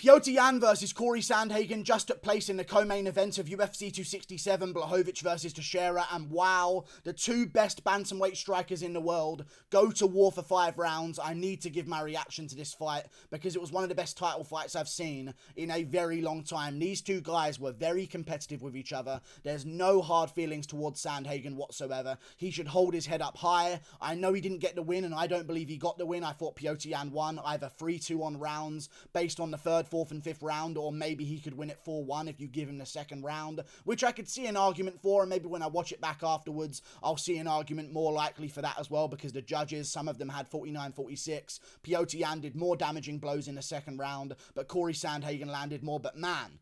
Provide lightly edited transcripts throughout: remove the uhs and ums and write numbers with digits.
Petr Yan versus Cory Sandhagen just took place in the co-main event of UFC 267, Blachowicz versus Teixeira, and wow, the two best bantamweight strikers in the world go to war for 5 rounds. I need to give my reaction to this fight because it was one of the best title fights I've seen in a very long time. These two guys were very competitive with each other. There's no hard feelings towards Sandhagen whatsoever. He should hold his head up high. I know he didn't get the win, and I don't believe he got the win. I thought Petr Yan won either 3-2 on rounds based on the third, 4th and 5th round, or maybe he could win it 4-1 if you give him the second round, which I could see an argument for, and maybe when I watch it back afterwards, I'll see an argument more likely for that as well, because the judges, some of them had 49-46. Petr Yan did more damaging blows in the second round, but Cory Sandhagen landed more. But man,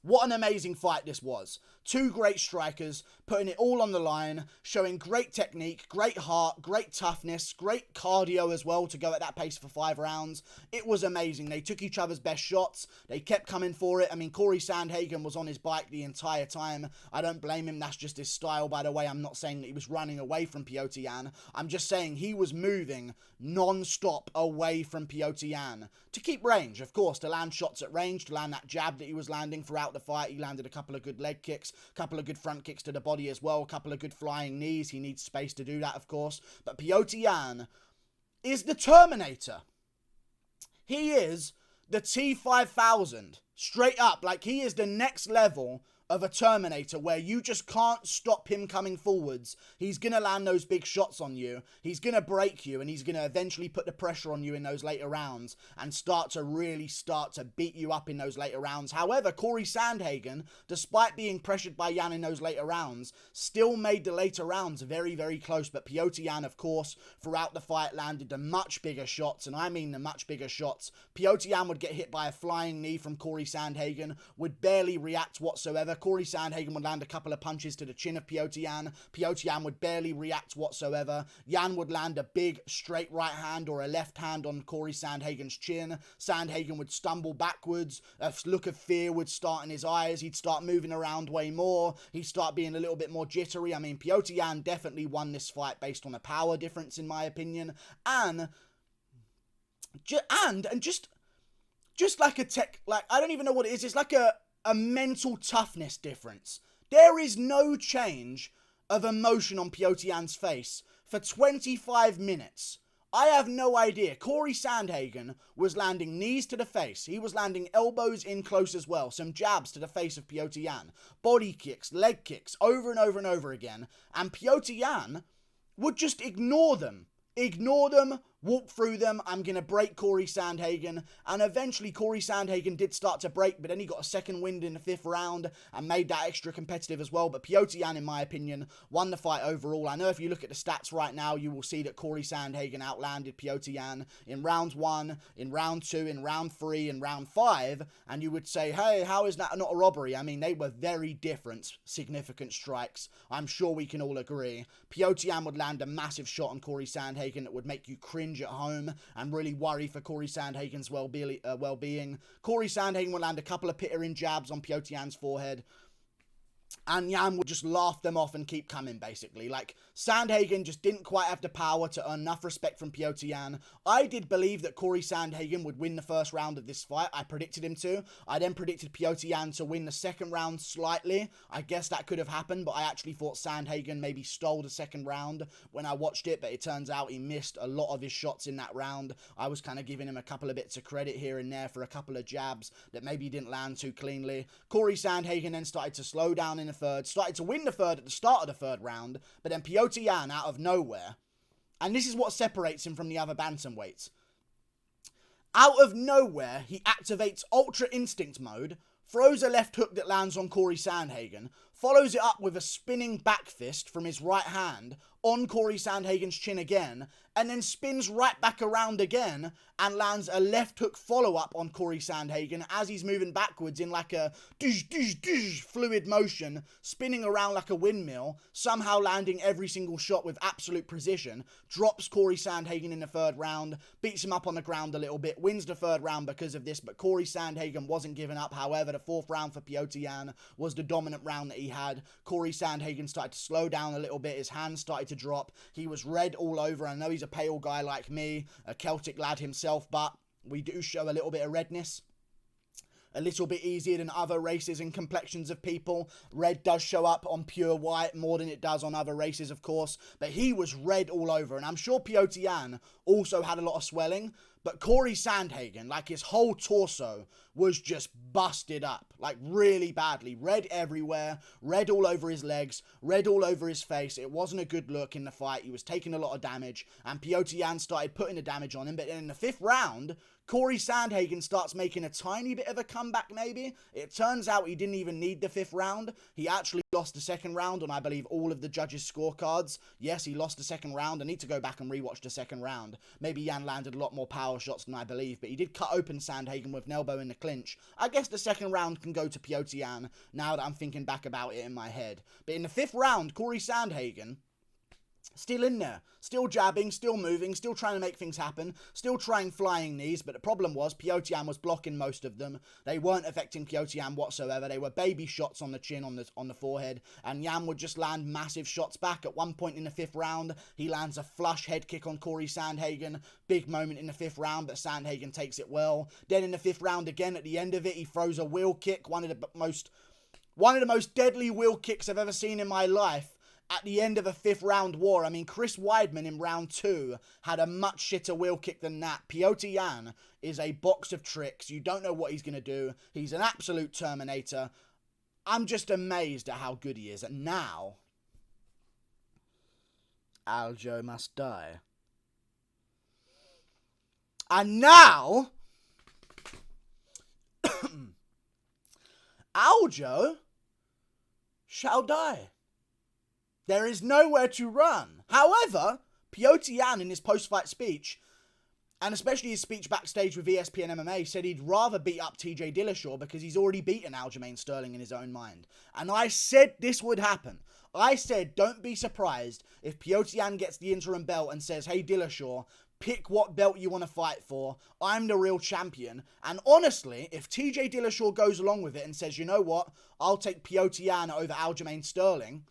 what an amazing fight this was. Two great strikers putting it all on the line, showing great technique, great heart, great toughness, great cardio as well to go at that pace for 5 rounds. It was amazing. They took each other's best shots. They kept coming for it. I mean, Cory Sandhagen was on his bike the entire time. I don't blame him. That's just his style, by the way. I'm not saying that he was running away from Petr Yan. I'm just saying he was moving non-stop away from Petr Yan to keep range, of course, to land shots at range, to land that jab that he was landing throughout the fight. He landed a couple of good leg kicks, a couple of good front kicks to the body as well, a couple of good flying knees. He needs space to do that, of course. But Petr Yan is the Terminator. He is the T-5000. Straight up. Like, he is the next level of a Terminator, where you just can't stop him coming forwards. He's going to land those big shots on you. He's going to break you, and he's going to eventually put the pressure on you in those later rounds and start to beat you up in those later rounds. However, Cory Sandhagen, despite being pressured by Yan in those later rounds, still made the later rounds very, very close. But Petr Yan, of course, throughout the fight landed the much bigger shots, and I mean the much bigger shots. Petr Yan would get hit by a flying knee from Cory Sandhagen, would barely react whatsoever. Cory Sandhagen would land a couple of punches to the chin of Petr Yan. Petr Yan would barely react whatsoever. Yan would land a big straight right hand or a left hand on Cory Sandhagen's chin. Sandhagen would stumble backwards. A look of fear would start in his eyes. He'd start moving around way more. He'd start being a little bit more jittery. I mean, Petr Yan definitely won this fight based on a power difference, in my opinion. And just like a tech, like, I don't even know what it is. It's like a mental toughness difference. There is no change of emotion on Petr Yan's face for 25 minutes. I have no idea. Cory Sandhagen was landing knees to the face. He was landing elbows in close as well. Some jabs to the face of Petr Yan. Body kicks, leg kicks, over and over and over again. And Petr Yan would just ignore them. Walk through them. I'm going to break Cory Sandhagen. And eventually Cory Sandhagen did start to break, but then he got a second wind in the 5th round and made that extra competitive as well. But Petr Yan, in my opinion, won the fight overall. I know if you look at the stats right now, you will see that Cory Sandhagen outlanded Petr Yan in round 1, in round 2, in round 3, in round 5. And you would say, hey, how is that not a robbery? I mean, they were very different, significant strikes. I'm sure we can all agree. Petr Yan would land a massive shot on Cory Sandhagen that would make you cringe at home and really worry for Cory Sandhagen's well-being. Cory Sandhagen would land a couple of pittering jabs on Petr Yan's forehead, and Yan would just laugh them off and keep coming, basically. Like, Sandhagen just didn't quite have the power to earn enough respect from Petr Yan. I did believe that Cory Sandhagen would win the first round of this fight. I predicted him to. I then predicted Petr Yan to win the second round slightly. I guess that could have happened, but I actually thought Sandhagen maybe stole the second round when I watched it, but it turns out he missed a lot of his shots in that round. I was kind of giving him a couple of bits of credit here and there for a couple of jabs that maybe didn't land too cleanly. Cory Sandhagen then started to slow down in the third, started to win the third at the start of the third round, but then Petr Yan, out of nowhere, and this is what separates him from the other bantamweights, out of nowhere, he activates Ultra Instinct mode, throws a left hook that lands on Cory Sandhagen, follows it up with a spinning back fist from his right hand on Cory Sandhagen's chin again, and then spins right back around again and lands a left hook follow-up on Cory Sandhagen as he's moving backwards in like a fluid motion, spinning around like a windmill, somehow landing every single shot with absolute precision, drops Cory Sandhagen in the third round, beats him up on the ground a little bit, wins the third round because of this, but Cory Sandhagen wasn't giving up. However, the 4th round for Petr Yan was the dominant round that he had. Cory Sandhagen started to slow down a little bit, his hands started to drop, he was red all over. I know he's a pale guy like me, a Celtic lad himself, but we do show a little bit of redness. a little bit easier than other races and complexions of people. Red does show up on pure white more than it does on other races, of course. But he was red all over. And I'm sure Petr Yan also had a lot of swelling. But Cory Sandhagen, like his whole torso was just busted up, like really badly. Red everywhere, red all over his legs, red all over his face. It wasn't a good look in the fight. He was taking a lot of damage, and Petr Yan started putting the damage on him. But then in the 5th round, Cory Sandhagen starts making a tiny bit of a comeback, maybe. It turns out he didn't even need the 5th round. He actually lost the 2nd round on, I believe, all of the judges' scorecards. Yes, he lost the 2nd round. I need to go back and rewatch the 2nd round. Maybe Yan landed a lot more power shots than I believe, but he did cut open Sandhagen with an elbow in the clinch. I guess the 2nd round can go to Petr Yan, now that I'm thinking back about it in my head. But in the 5th round, Cory Sandhagen, still in there, still jabbing, still moving, still trying to make things happen, still trying flying knees, but the problem was Petr Yan was blocking most of them. They weren't affecting Petr Yan whatsoever. They were baby shots on the chin, on the forehead, and Yan would just land massive shots back. At one point in the 5th round, he lands a flush head kick on Cory Sandhagen. Big moment in the 5th round, but Sandhagen takes it well. Then in the 5th round again, at the end of it, he throws a wheel kick, one of the most deadly wheel kicks I've ever seen in my life. At the end of a 5th round war. I mean, Chris Weidman in round 2 had a much shitter wheel kick than that. Petr Yan is a box of tricks. You don't know what he's going to do. He's an absolute Terminator. I'm just amazed at how good he is. And now, Aljo must die. And now, Aljo shall die. There is nowhere to run. However, Petr Yan in his post-fight speech, and especially his speech backstage with ESPN MMA, said he'd rather beat up TJ Dillashaw because he's already beaten Aljamain Sterling in his own mind. And I said this would happen. I said, don't be surprised if Petr Yan gets the interim belt and says, hey Dillashaw, pick what belt you want to fight for. I'm the real champion. And honestly, if TJ Dillashaw goes along with it and says, you know what, I'll take Petr Yan over Aljamain Sterling,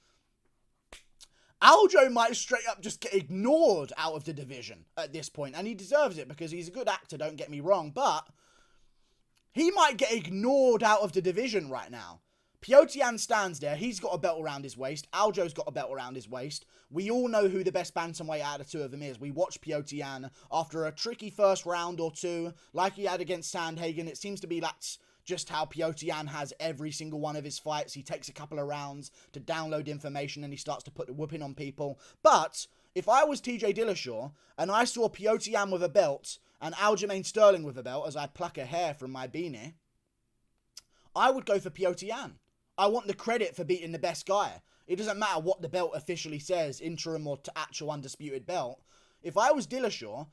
Aljo might straight up just get ignored out of the division at this point. And he deserves it because he's a good actor, don't get me wrong. But he might get ignored out of the division right now. Petr Yan stands there. He's got a belt around his waist. Aljo's got a belt around his waist. We all know who the best bantamweight out of the two of them is. We watched Petr Yan after a tricky first round or two, like he had against Sandhagen. It seems to be that's just how Petr Yan has every single one of his fights. He takes a couple of rounds to download information and he starts to put the whooping on people. But if I was TJ Dillashaw and I saw Petr Yan with a belt and Aljamain Sterling with a belt, as I pluck a hair from my beanie, I would go for Petr Yan. I want the credit for beating the best guy. It doesn't matter what the belt officially says, interim or actual undisputed belt. If I was Dillashaw,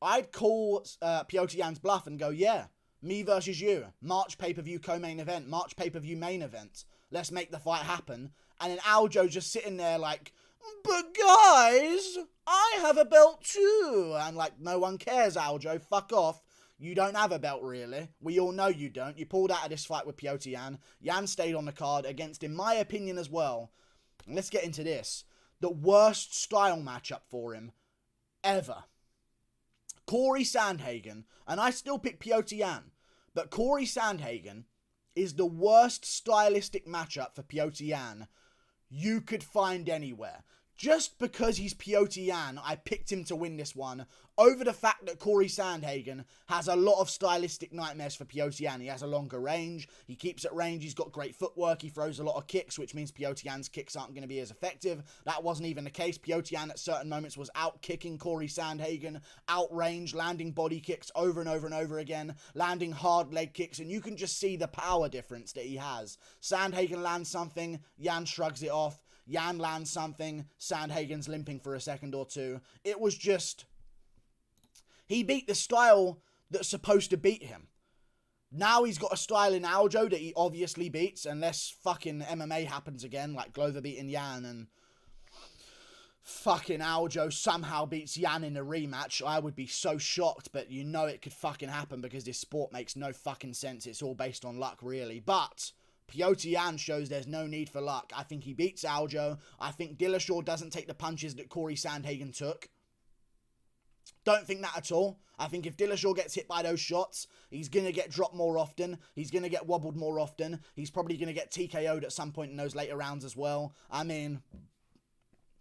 I'd call Petr Yan's bluff and go, yeah, me versus you. March pay-per-view co-main event. March pay-per-view main event. Let's make the fight happen. And then Aljo just sitting there like, but guys, I have a belt too. And like, no one cares, Aljo. Fuck off. You don't have a belt, really. We all know you don't. You pulled out of this fight with Petr Yan. Yan stayed on the card against, in my opinion as well, and let's get into this, the worst style matchup for him ever. Cory Sandhagen, and I still pick Petr Yan, but Cory Sandhagen is the worst stylistic matchup for Petr Yan you could find anywhere. Just because he's Petr Yan, I picked him to win this one over the fact that Cory Sandhagen has a lot of stylistic nightmares for Petr Yan. He has a longer range. He keeps at range. He's got great footwork. He throws a lot of kicks, which means Petr Yan's kicks aren't going to be as effective. That wasn't even the case. Petr Yan at certain moments was out-kicking Cory Sandhagen, out-range, landing body kicks over and over and over again, landing hard leg kicks, and you can just see the power difference that he has. Sandhagen lands something, Yan shrugs it off. Yan lands something, Sandhagen's limping for a second or two. It was just, he beat the style that's supposed to beat him. Now he's got a style in Aljo that he obviously beats, unless fucking MMA happens again, like Glover beating Yan, and fucking Aljo somehow beats Yan in a rematch. I would be so shocked, but you know it could fucking happen because this sport makes no fucking sense. It's all based on luck, really. But Petr Yan shows there's no need for luck. I think he beats Aljo. I think Dillashaw doesn't take the punches that Cory Sandhagen took. Don't think that at all. I think if Dillashaw gets hit by those shots, he's going to get dropped more often. He's going to get wobbled more often. He's probably going to get TKO'd at some point in those later rounds as well. I mean,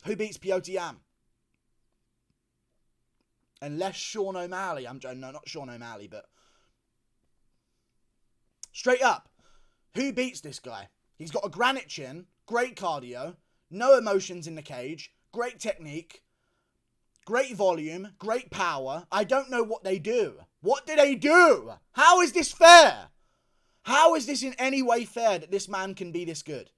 who beats Petr Yan? Unless Sean O'Malley. No, not Sean O'Malley, but... Straight up, who beats this guy? He's got a granite chin, great cardio, no emotions in the cage, great technique, great volume, great power. I don't know what they do. What do they do? How is this fair? How is this in any way fair that this man can be this good?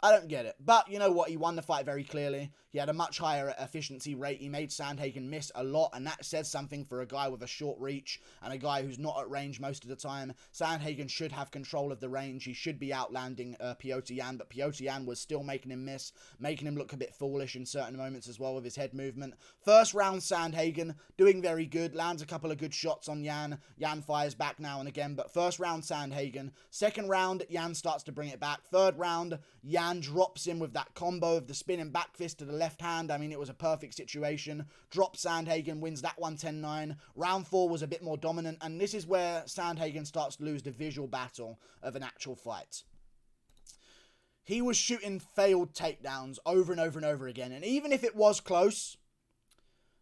I don't get it. But you know what? He won the fight very clearly. He had a much higher efficiency rate. He made Sandhagen miss a lot, and that says something for a guy with a short reach and a guy who's not at range most of the time. Sandhagen should have control of the range. He should be outlanding Petr Yan, but Petr Yan was still making him miss, making him look a bit foolish in certain moments as well with his head movement. First round, Sandhagen doing very good, lands a couple of good shots on Yan. Yan fires back now and again, but first round, Sandhagen. Second round, Yan starts to bring it back. Third round, Yan drops him with that combo of the spinning back fist to the left hand. I mean, it was a perfect situation. Drops Sandhagen, wins that one 10-9. Round 4 was a bit more dominant, and this is where Sandhagen starts to lose the visual battle of an actual fight. He was shooting failed takedowns over and over and over again, and even if it was close,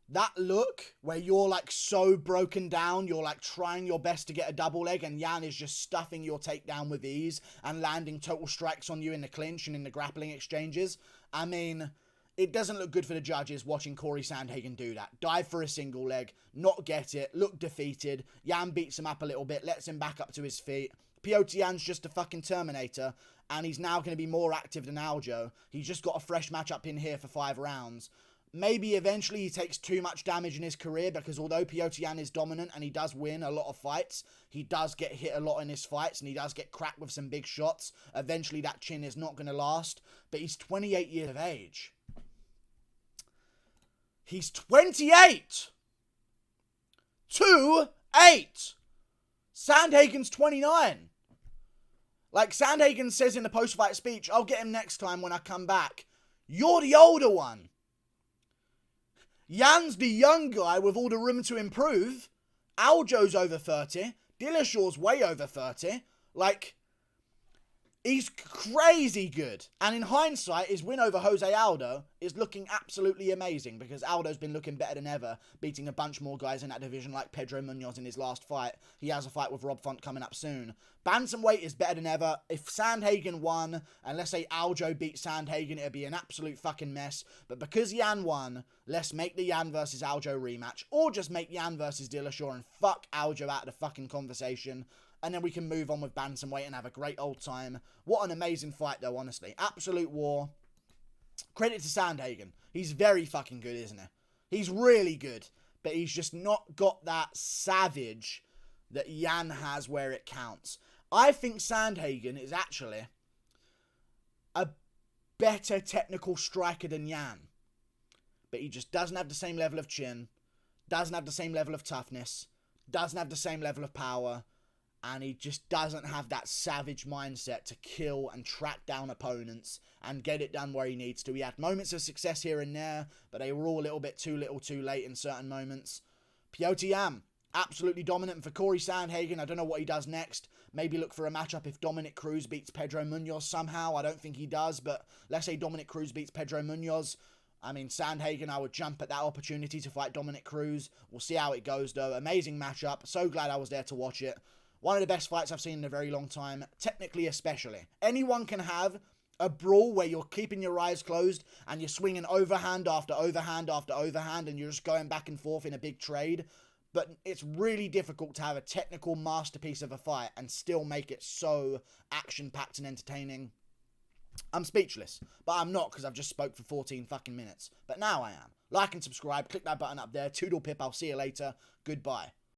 that look where you're like so broken down, you're like trying your best to get a double leg, and Yan is just stuffing your takedown with ease and landing total strikes on you in the clinch and in the grappling exchanges. I mean, it doesn't look good for the judges watching Cory Sandhagen do that. Dive for a single leg, not get it, look defeated. Yan beats him up a little bit, lets him back up to his feet. Petr Yan's just a fucking Terminator, and he's now going to be more active than Aljo. He's just got a fresh matchup in here for 5 rounds. Maybe eventually he takes too much damage in his career, because although Petr Yan is dominant and he does win a lot of fights, he does get hit a lot in his fights and he does get cracked with some big shots. Eventually that chin is not going to last, but he's 28 years of age. He's 28! 2-8! Sandhagen's 29. Like Sandhagen says in the post-fight speech, I'll get him next time when I come back. You're the older one. Yan's the young guy with all the room to improve. Aljo's over 30. Dillashaw's way over 30. Like, he's crazy good. And in hindsight, his win over Jose Aldo is looking absolutely amazing, because Aldo's been looking better than ever, beating a bunch more guys in that division like Pedro Munoz in his last fight. He has a fight with Rob Font coming up soon. Bantamweight is better than ever. If Sandhagen won, and let's say Aljo beat Sandhagen, it'd be an absolute fucking mess. But because Yan won, let's make the Yan versus Aljo rematch, or just make Yan versus Dillashaw and fuck Aljo out of the fucking conversation. And then we can move on with Bantamweight and have a great old time. What an amazing fight, though, honestly. Absolute war. Credit to Sandhagen. He's very fucking good, isn't he? He's really good. But he's just not got that savage that Yan has where it counts. I think Sandhagen is actually a better technical striker than Yan. But he just doesn't have the same level of chin. Doesn't have the same level of toughness. Doesn't have the same level of power. And he just doesn't have that savage mindset to kill and track down opponents and get it done where he needs to. He had moments of success here and there, but they were all a little bit too little too late in certain moments. Petr Yan, absolutely dominant. And for Cory Sandhagen, I don't know what he does next. Maybe look for a matchup if Dominic Cruz beats Pedro Munoz somehow. I don't think he does, but let's say Dominic Cruz beats Pedro Munoz. I mean, Sandhagen, I would jump at that opportunity to fight Dominic Cruz. We'll see how it goes, though. Amazing matchup. So glad I was there to watch it. One of the best fights I've seen in a very long time, technically especially. Anyone can have a brawl where you're keeping your eyes closed and you're swinging overhand after overhand after overhand and you're just going back and forth in a big trade. But it's really difficult to have a technical masterpiece of a fight and still make it so action-packed and entertaining. I'm speechless, but I'm not, because I've just spoke for 14 fucking minutes. But now I am. Like and subscribe, click that button up there. Toodle pip, I'll see you later. Goodbye.